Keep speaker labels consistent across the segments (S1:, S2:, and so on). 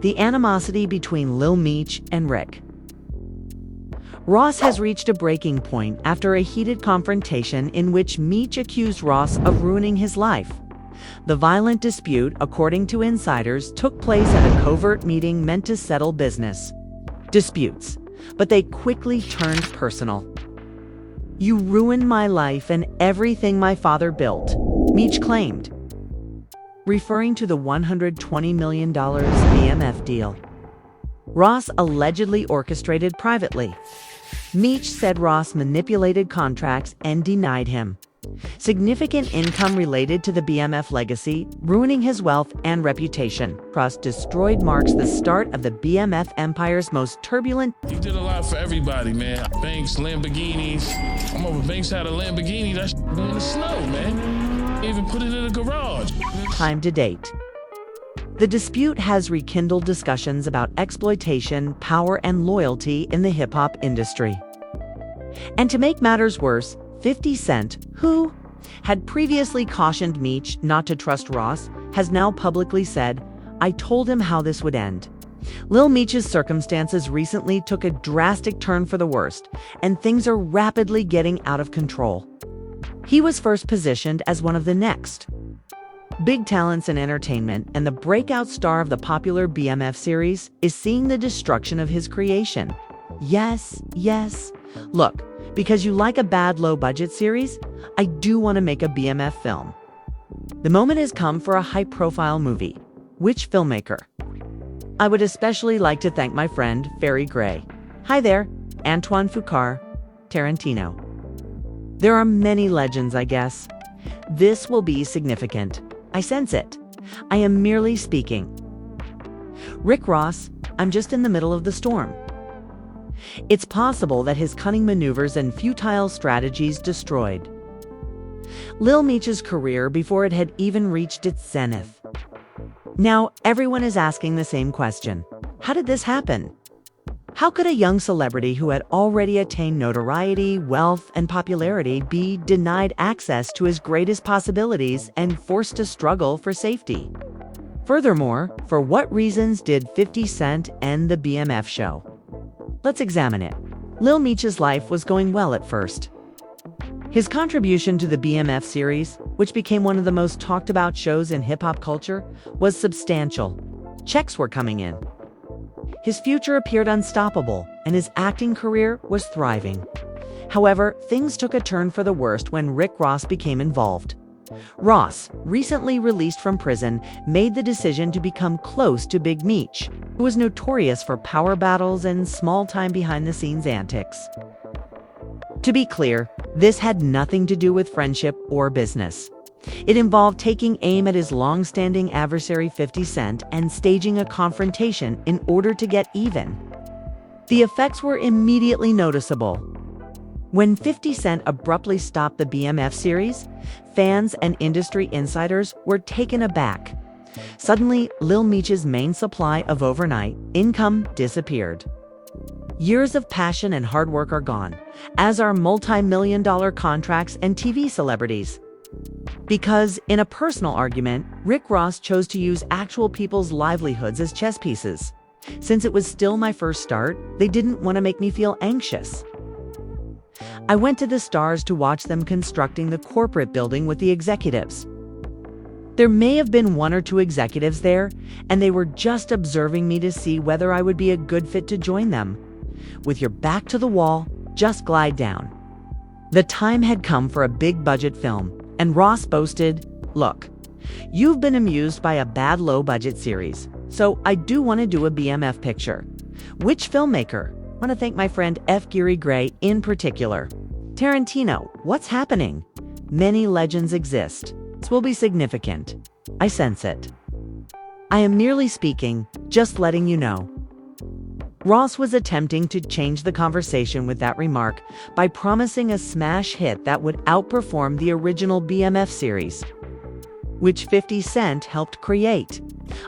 S1: the animosity between Lil Meech and Rick. Ross has reached a breaking point after a heated confrontation in which Meech accused Ross of ruining his life. The violent dispute, according to insiders, took place at a covert meeting meant to settle business disputes, but they quickly turned personal. "You ruined my life and everything my father built," Meech claimed, referring to the $120 million BMF deal Ross allegedly orchestrated privately. Meech said Ross manipulated contracts and denied him significant income related to the BMF legacy, ruining his wealth and reputation. Ross destroyed marks the start of the BMF empire's most turbulent.
S2: He did a lot for everybody, man. Banks, Lamborghinis. I'm over Banks had a Lamborghini. That in the snow, man. Even put it in a garage.
S1: Time to date. The dispute has rekindled discussions about exploitation, power, and loyalty in the hip-hop industry. And to make matters worse, 50 Cent, who had previously cautioned Meech not to trust Ross, has now publicly said, "I told him how this would end." Lil Meech's circumstances recently took a drastic turn for the worst, and things are rapidly getting out of control. He was first positioned as one of the next big talents in entertainment, and the breakout star of the popular BMF series is seeing the destruction of his creation. Yes. Look, because you like a bad low-budget series, I do want to make a BMF film. The moment has come for a high-profile movie. Which filmmaker? I would especially like to thank my friend, Ferry Gray. Hi there, Antoine Fuqua, Tarantino. There are many legends, I guess. This will be significant. I sense it. I am merely speaking. Rick Ross, I'm just in the middle of the storm. It's possible that his cunning maneuvers and futile strategies destroyed Lil Meech's career before it had even reached its zenith. Now, everyone is asking the same question. How did this happen? How could a young celebrity who had already attained notoriety, wealth, and popularity be denied access to his greatest possibilities and forced to struggle for safety? Furthermore, for what reasons did 50 Cent end the BMF show? Let's examine it. Lil Meech's life was going well at first. His contribution to the BMF series, which became one of the most talked about shows in hip-hop culture, was substantial. Checks were coming in. His future appeared unstoppable, and his acting career was thriving. However, things took a turn for the worst when Rick Ross became involved. Ross, recently released from prison, made the decision to become close to Big Meech, who was notorious for power battles and small-time behind-the-scenes antics. To be clear, this had nothing to do with friendship or business. It involved taking aim at his long-standing adversary 50 Cent and staging a confrontation in order to get even. The effects were immediately noticeable. When 50 Cent abruptly stopped the BMF series, fans and industry insiders were taken aback. Suddenly, Lil Meech's main supply of overnight income disappeared. Years of passion and hard work are gone, as are multi-million-dollar contracts and TV celebrities. Because, in a personal argument, Rick Ross chose to use actual people's livelihoods as chess pieces. Since it was still my first start, they didn't want to make me feel anxious. I went to the stars to watch them constructing the corporate building with the executives. There may have been one or two executives there, and they were just observing me to see whether I would be a good fit to join them. With your back to the wall, just glide down. The time had come for a big-budget film, and Ross boasted, "Look, you've been amused by a bad low-budget series, so I do want to do a BMF picture. Which filmmaker? I want to thank my friend F. Gary Gray in particular. Tarantino, what's happening? Many legends exist. This will be significant. I sense it. I am merely speaking, just letting you know." Ross was attempting to change the conversation with that remark by promising a smash hit that would outperform the original BMF series, which 50 Cent helped create.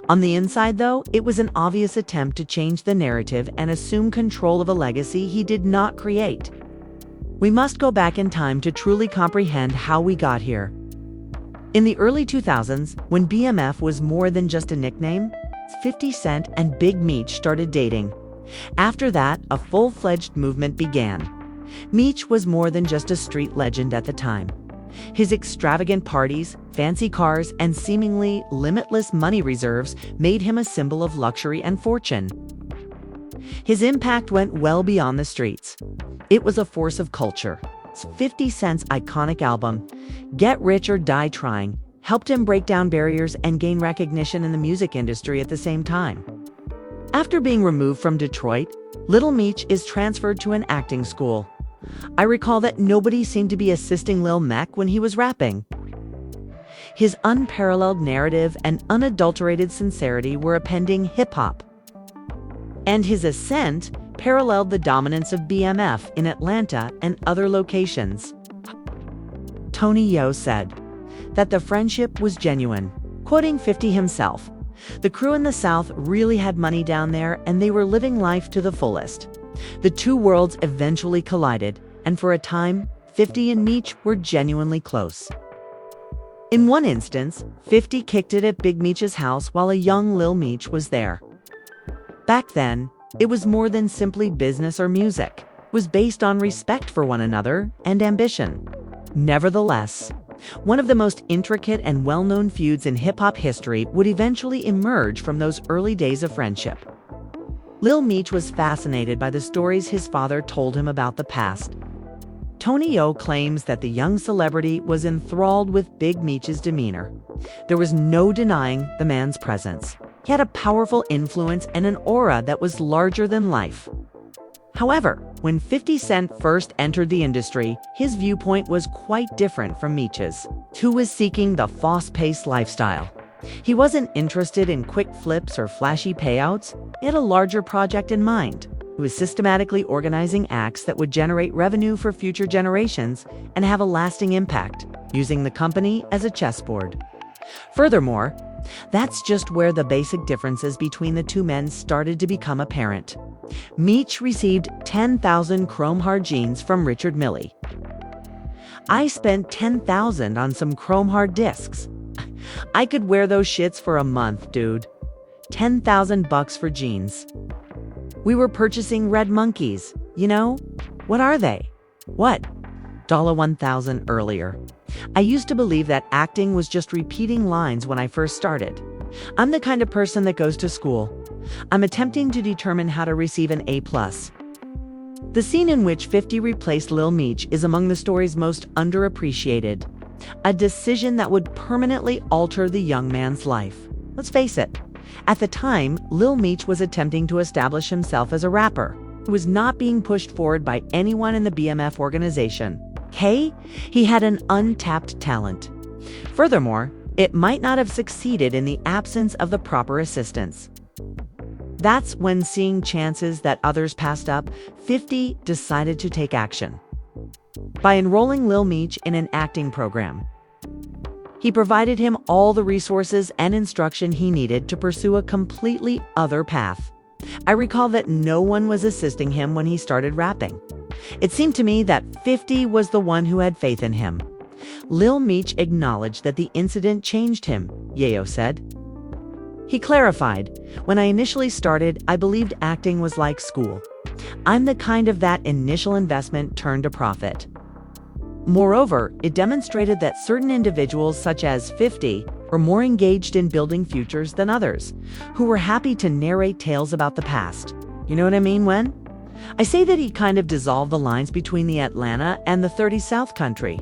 S1: On the inside, though, it was an obvious attempt to change the narrative and assume control of a legacy he did not create. We must go back in time to truly comprehend how we got here. In the early 2000s, when BMF was more than just a nickname, 50 Cent and Big Meech started dating. After that, a full-fledged movement began. Meech was more than just a street legend at the time. His extravagant parties, fancy cars, and seemingly limitless money reserves made him a symbol of luxury and fortune. His impact went well beyond the streets. It was a force of culture. 50 Cent's iconic album, Get Rich or Die Trying, helped him break down barriers and gain recognition in the music industry at the same time. After being removed from Detroit, Lil Meech is transferred to an acting school. I recall that nobody seemed to be assisting Lil Meech when he was rapping. His unparalleled narrative and unadulterated sincerity were appending hip-hop. And his ascent paralleled the dominance of BMF in Atlanta and other locations. Tony Yo said that the friendship was genuine, quoting 50 himself. The crew in the South really had money down there and they were living life to the fullest. The two worlds eventually collided, and for a time, 50 and Meech were genuinely close. In one instance, 50 kicked it at Big Meech's house while a young Lil Meech was there. Back then, it was more than simply business or music. It was based on respect for one another and ambition. Nevertheless, one of the most intricate and well-known feuds in hip-hop history would eventually emerge from those early days of friendship. Lil Meech was fascinated by the stories his father told him about the past. Tony Yo claims that the young celebrity was enthralled with Big Meech's demeanor. There was no denying the man's presence. He had a powerful influence and an aura that was larger than life. However, when 50 Cent first entered the industry, his viewpoint was quite different from Meech's, who was seeking the fast-paced lifestyle. He wasn't interested in quick flips or flashy payouts. He had a larger project in mind. He was systematically organizing acts that would generate revenue for future generations and have a lasting impact, using the company as a chessboard. Furthermore, that's just where the basic differences between the two men started to become apparent. Meech received 10,000 chrome hard jeans from Richard Mille. I spent 10,000 on some chrome hard discs. I could wear those shits for a month, dude. 10,000 bucks for jeans. We were purchasing red monkeys, you know? What are they? What? $1,000 earlier. I used to believe that acting was just repeating lines when I first started. I'm the kind of person that goes to school. I'm attempting to determine how to receive an A+. The scene in which 50 replaced Lil Meech is among the story's most underappreciated. A decision that would permanently alter the young man's life. Let's face it, at the time, Lil Meech was attempting to establish himself as a rapper. He was not being pushed forward by anyone in the BMF organization. He had an untapped talent. Furthermore, it might not have succeeded in the absence of the proper assistance. That's when, seeing chances that others passed up, 50 decided to take action. By enrolling Lil Meech in an acting program, he provided him all the resources and instruction he needed to pursue a completely other path. I recall that no one was assisting him when he started rapping. It seemed to me that 50 was the one who had faith in him. Lil Meech acknowledged that the incident changed him, Yayo said. He clarified, "When I initially started, I believed acting was like school. I'm the kind of that initial investment turned a profit." Moreover, it demonstrated that certain individuals, such as 50, were more engaged in building futures than others, who were happy to narrate tales about the past. You know what I mean when? I say that he kind of dissolved the lines between the Atlanta and the 30 South country.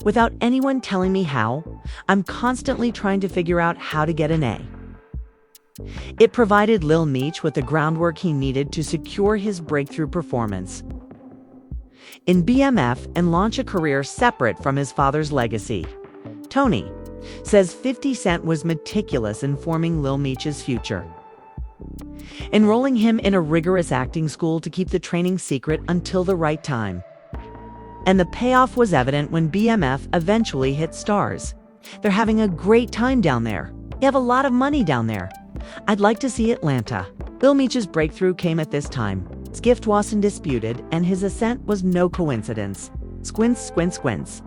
S1: Without anyone telling me how, I'm constantly trying to figure out how to get an A. It provided Lil Meech with the groundwork he needed to secure his breakthrough performance in BMF and launch a career separate from his father's legacy. Tony says 50 Cent was meticulous in forming Lil Meech's future, enrolling him in a rigorous acting school to keep the training secret until the right time. And the payoff was evident when BMF eventually hit stars. They're having a great time down there. They have a lot of money down there. I'd like to see Atlanta. Lil Meech's breakthrough came at this time. His gift wasn't disputed, and his ascent was no coincidence. Squints, squints, squints.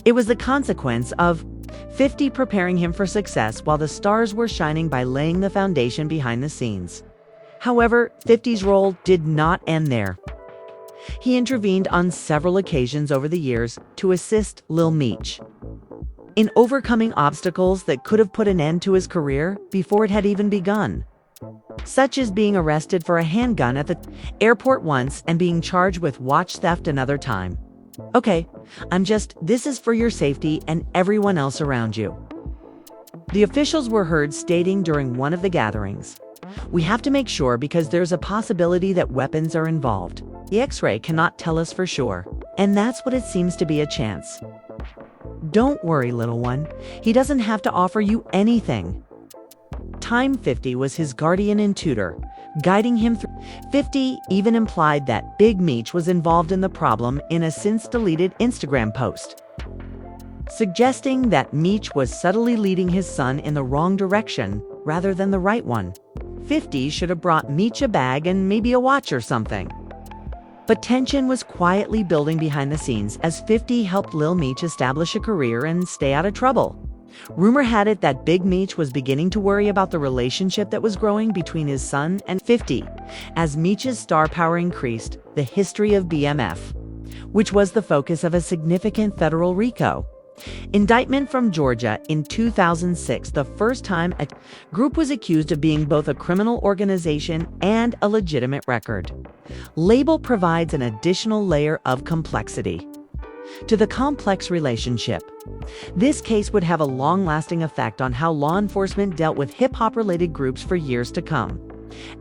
S1: It was the consequence of 50 preparing him for success while the stars were shining by laying the foundation behind the scenes. However, 50's role did not end there. He intervened on several occasions over the years to assist Lil Meech in overcoming obstacles that could have put an end to his career before it had even begun, such as being arrested for a handgun at the airport once and being charged with watch theft another time. Okay, this is for your safety and everyone else around you. The officials were heard stating during one of the gatherings, "We have to make sure because there's a possibility that weapons are involved. The X-ray cannot tell us for sure, and that's what it seems to be a chance. Don't worry, little one. He doesn't have to offer you anything." Time 50 was his guardian and tutor, guiding him through. 50 even implied that Big Meech was involved in the problem in a since-deleted Instagram post, suggesting that Meech was subtly leading his son in the wrong direction rather than the right one. 50 should have brought Meech a bag and maybe a watch or something. But tension was quietly building behind the scenes as 50 helped Lil Meech establish a career and stay out of trouble. Rumor had it that Big Meech was beginning to worry about the relationship that was growing between his son and 50. As Meech's star power increased, the history of BMF, which was the focus of a significant federal RICO indictment from Georgia in 2006, the first time a group was accused of being both a criminal organization and a legitimate record label, provides an additional layer of complexity to the complex relationship. This case would have a long-lasting effect on how law enforcement dealt with hip-hop-related groups for years to come.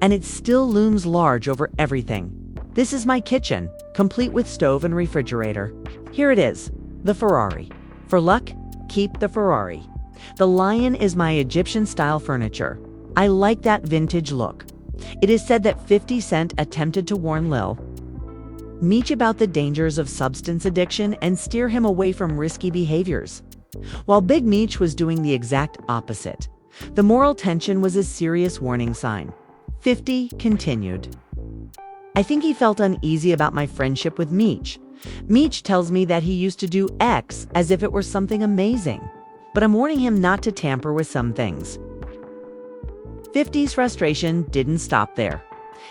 S1: And it still looms large over everything. This is my kitchen, complete with stove and refrigerator. Here it is, the Ferrari. For luck, keep the Ferrari. The lion is my Egyptian-style furniture. I like that vintage look. It is said that 50 Cent attempted to warn Lil Meech about the dangers of substance addiction and steer him away from risky behaviors, while Big Meech was doing the exact opposite. The moral tension was a serious warning sign. 50 continued. "I think he felt uneasy about my friendship with Meech. Meech tells me that he used to do X as if it were something amazing, but I'm warning him not to tamper with some things." 50's frustration didn't stop there.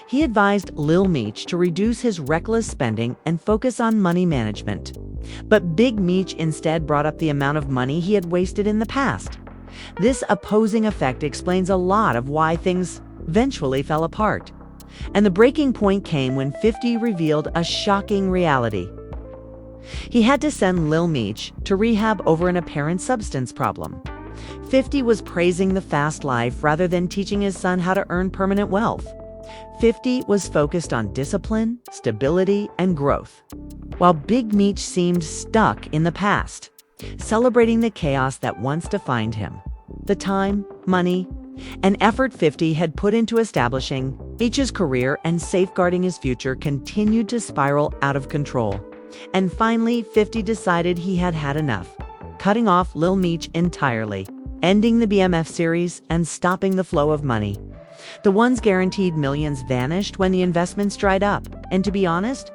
S1: He advised Lil Meech to reduce his reckless spending and focus on money management. But Big Meech instead brought up the amount of money he had wasted in the past. This opposing effect explains a lot of why things eventually fell apart. And the breaking point came when 50 revealed a shocking reality. He had to send Lil Meech to rehab over an apparent substance problem. 50 was praising the fast life rather than teaching his son how to earn permanent wealth. 50 was focused on discipline, stability, and growth, while Big Meech seemed stuck in the past, celebrating the chaos that once defined him. The time, money, and effort 50 had put into establishing Meech's career and safeguarding his future continued to spiral out of control. And finally, 50 decided he had had enough, cutting off Lil Meech entirely, ending the BMF series and stopping the flow of money. The once guaranteed millions vanished when the investments dried up, and to be honest,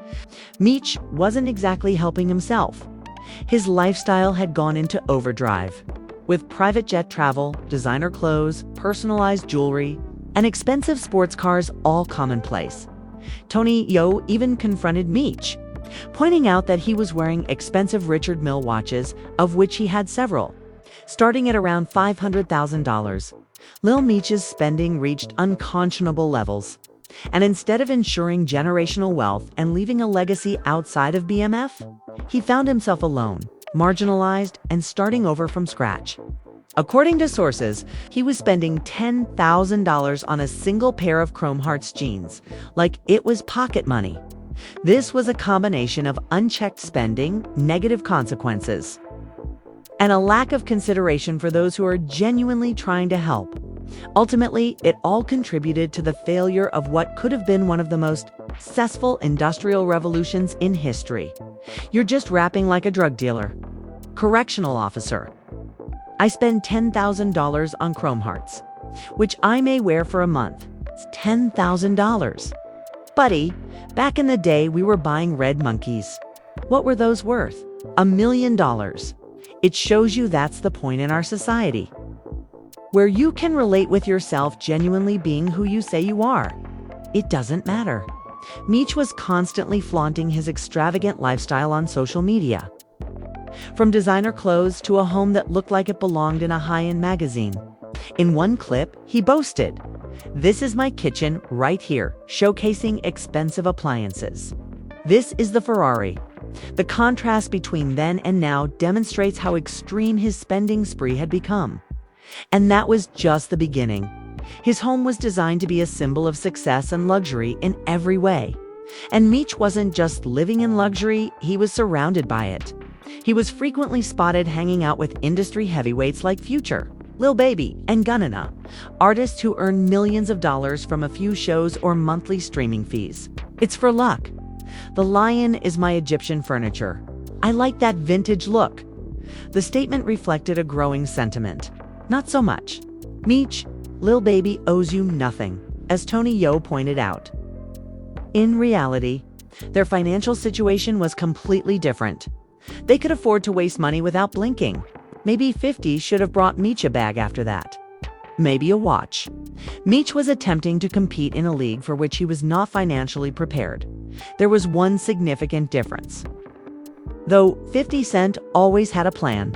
S1: Meech wasn't exactly helping himself. His lifestyle had gone into overdrive, with private jet travel, designer clothes, personalized jewelry, and expensive sports cars all commonplace. Tony Yo even confronted Meech, pointing out that he was wearing expensive Richard Mille watches, of which he had several, starting at around $500,000. Lil Meech's spending reached unconscionable levels, and instead of ensuring generational wealth and leaving a legacy outside of BMF, he found himself alone, marginalized, and starting over from scratch. According to sources, he was spending $10,000 on a single pair of Chrome Hearts jeans, like it was pocket money. This was a combination of unchecked spending, negative consequences, and a lack of consideration for those who are genuinely trying to help. Ultimately, it all contributed to the failure of what could have been one of the most successful industrial revolutions in history. You're just rapping like a drug dealer. Correctional officer. I spend $10,000 on Chrome Hearts, which I may wear for a month. It's $10,000. Buddy, back in the day we were buying red monkeys. What were those worth? $1 million. It shows you that's the point in our society, where you can relate with yourself genuinely being who you say you are. It doesn't matter. Meech was constantly flaunting his extravagant lifestyle on social media. From designer clothes to a home that looked like it belonged in a high-end magazine. In one clip, he boasted, "This is my kitchen right here," showcasing expensive appliances. "This is the Ferrari." The contrast between then and now demonstrates how extreme his spending spree had become. And that was just the beginning. His home was designed to be a symbol of success and luxury in every way. And Meech wasn't just living in luxury, he was surrounded by it. He was frequently spotted hanging out with industry heavyweights like Future, Lil Baby, and Gunna, artists who earn millions of dollars from a few shows or monthly streaming fees. It's for luck. "The lion is my Egyptian furniture. I like that vintage look." The statement reflected a growing sentiment. Not so much. Meech, Lil Baby owes you nothing, as Tony Yo pointed out. In reality, their financial situation was completely different. They could afford to waste money without blinking. Maybe 50 should have brought Meech a bag after that. Maybe a watch. Meech was attempting to compete in a league for which he was not financially prepared. There was one significant difference. Though 50 Cent always had a plan,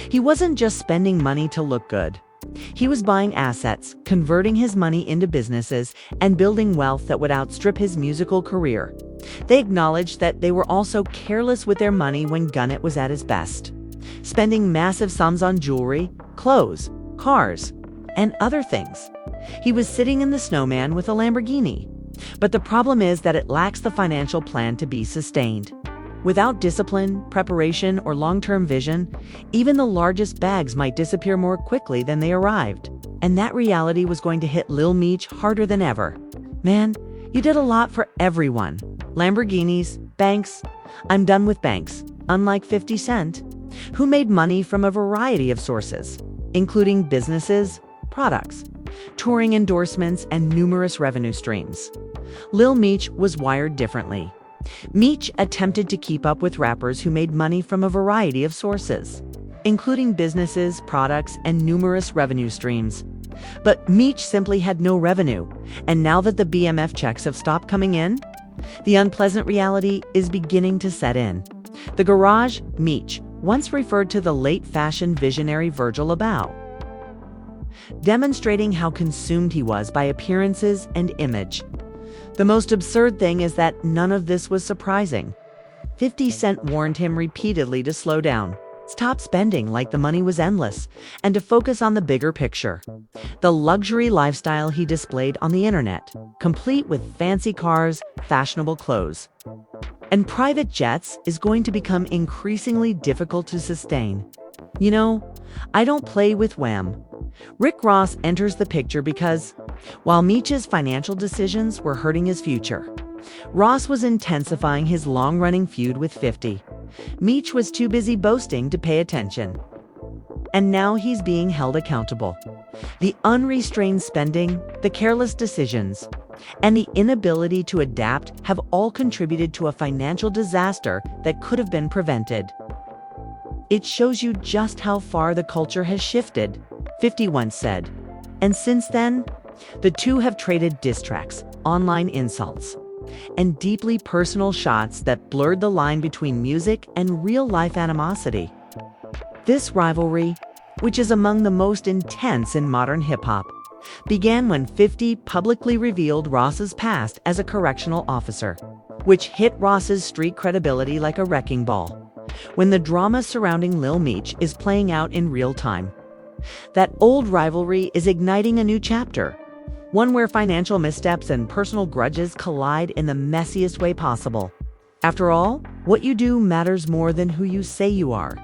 S1: he wasn't just spending money to look good. He was buying assets, converting his money into businesses, and building wealth that would outstrip his musical career. They acknowledged that they were also careless with their money when Gunna was at his best, spending massive sums on jewelry, clothes, cars, and other things. He was sitting in the snowman with a Lamborghini. But the problem is that it lacks the financial plan to be sustained. Without discipline, preparation, or long-term vision, even the largest bags might disappear more quickly than they arrived. And that reality was going to hit Lil Meech harder than ever. "Man, you did a lot for everyone. Lamborghinis, banks. I'm done with banks." Unlike 50 Cent, who made money from a variety of sources, including businesses, products, touring endorsements, and numerous revenue streams. Lil Meech was wired differently. Meech attempted to keep up with rappers who made money from a variety of sources, including businesses, products, and numerous revenue streams. But Meech simply had no revenue, and now that the BMF checks have stopped coming in, the unpleasant reality is beginning to set in. The Garage, Meech, once referred to the late fashion visionary Virgil Abloh, demonstrating how consumed he was by appearances and image. The most absurd thing is that none of this was surprising. 50 Cent warned him repeatedly to slow down, stop spending like the money was endless, and to focus on the bigger picture. The luxury lifestyle he displayed on the internet, complete with fancy cars, fashionable clothes, and private jets, is going to become increasingly difficult to sustain. You know, I don't play with Wham. Rick Ross enters the picture because, while Meech's financial decisions were hurting his future, Ross was intensifying his long-running feud with 50. Meech was too busy boasting to pay attention. And now he's being held accountable. The unrestrained spending, the careless decisions, and the inability to adapt have all contributed to a financial disaster that could have been prevented. It shows you just how far the culture has shifted, 50 once said. And since then, the two have traded diss tracks, online insults, and deeply personal shots that blurred the line between music and real-life animosity. This rivalry, which is among the most intense in modern hip-hop, began when 50 publicly revealed Ross's past as a correctional officer, which hit Ross's street credibility like a wrecking ball. When the drama surrounding Lil Meech is playing out in real time, that old rivalry is igniting a new chapter, one where financial missteps and personal grudges collide in the messiest way possible. After all, what you do matters more than who you say you are.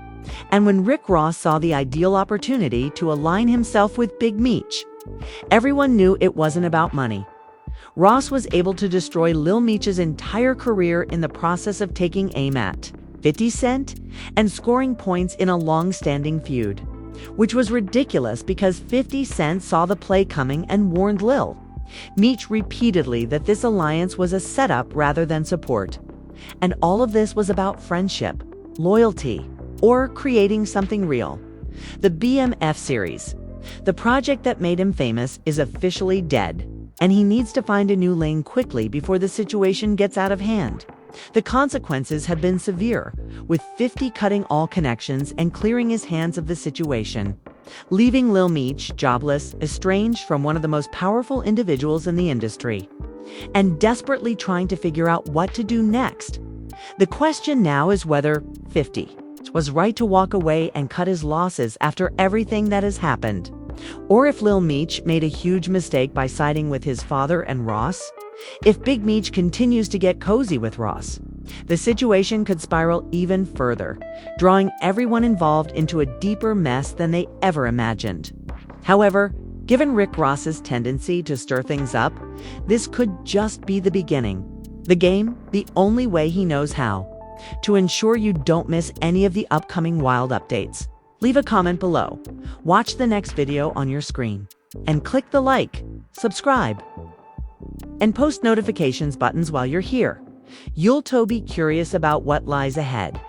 S1: And when Rick Ross saw the ideal opportunity to align himself with Big Meech, everyone knew it wasn't about money. Ross was able to destroy Lil Meech's entire career in the process of taking aim at 50 Cent and scoring points in a long-standing feud, which was ridiculous because 50 Cent saw the play coming and warned Lil Meech repeatedly that this alliance was a setup rather than support. And all of this was about friendship, loyalty, or creating something real. The BMF series, the project that made him famous, is officially dead, and he needs to find a new lane quickly before the situation gets out of hand. The consequences have been severe, with 50 cutting all connections and clearing his hands of the situation, leaving Lil Meech jobless, estranged from one of the most powerful individuals in the industry, and desperately trying to figure out what to do next. The question now is whether 50 was right to walk away and cut his losses after everything that has happened, or if Lil Meech made a huge mistake by siding with his father and Ross. If Big Meech continues to get cozy with Ross, the situation could spiral even further, drawing everyone involved into a deeper mess than they ever imagined. However, given Rick Ross's tendency to stir things up, this could just be the beginning. The game, the only way he knows how. To ensure you don't miss any of the upcoming wild updates, leave a comment below, watch the next video on your screen, and click the like, subscribe, and post notifications buttons while you're here. You'll be curious about what lies ahead.